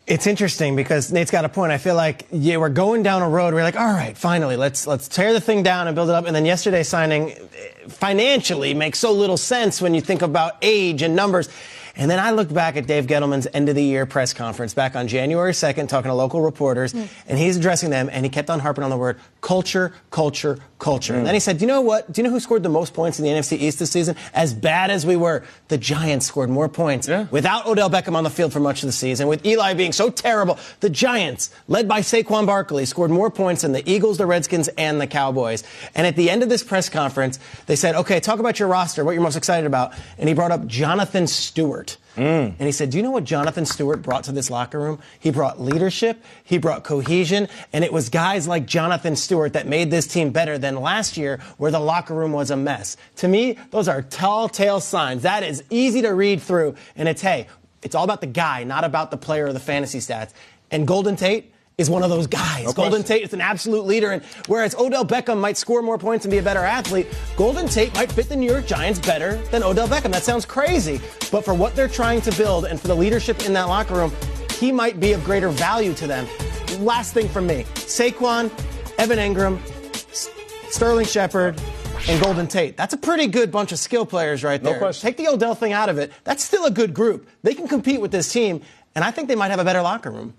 It's interesting because Nate's got a point. I feel like we're going down a road. We're like, all right, finally, let's tear the thing down and build it up. And then yesterday's signing financially makes so little sense when you think about age and numbers. And then I looked back at Dave Gettleman's end-of-the-year press conference back on January 2nd, talking to local reporters, and he's addressing them, and he kept on harping on the word culture, culture, culture. And then he said, you know what? Do you know who scored the most points in the NFC East this season? As bad as we were, the Giants scored more points without Odell Beckham on the field for much of the season, with Eli being so terrible. The Giants, led by Saquon Barkley, scored more points than the Eagles, the Redskins, and the Cowboys. And at the end of this press conference, they said, okay, talk about your roster, what you're most excited about. And he brought up Jonathan Stewart. And he said, do you know what Jonathan Stewart brought to this locker room? He brought leadership, he brought cohesion, and it was guys like Jonathan Stewart that made this team better than last year where the locker room was a mess. To me, those are telltale signs. That is easy to read through, and it's all about the guy, not about the player or the fantasy stats. And Golden Tate is one of those guys. Golden Tate is an absolute leader. And whereas Odell Beckham might score more points and be a better athlete, Golden Tate might fit the New York Giants better than Odell Beckham. That sounds crazy. But for what they're trying to build and for the leadership in that locker room, he might be of greater value to them. Last thing from me, Saquon, Evan Ingram, Sterling Shepard, and Golden Tate. That's a pretty good bunch of skill players right there. No question. Take the Odell thing out of it. That's still a good group. They can compete with this team, and I think they might have a better locker room.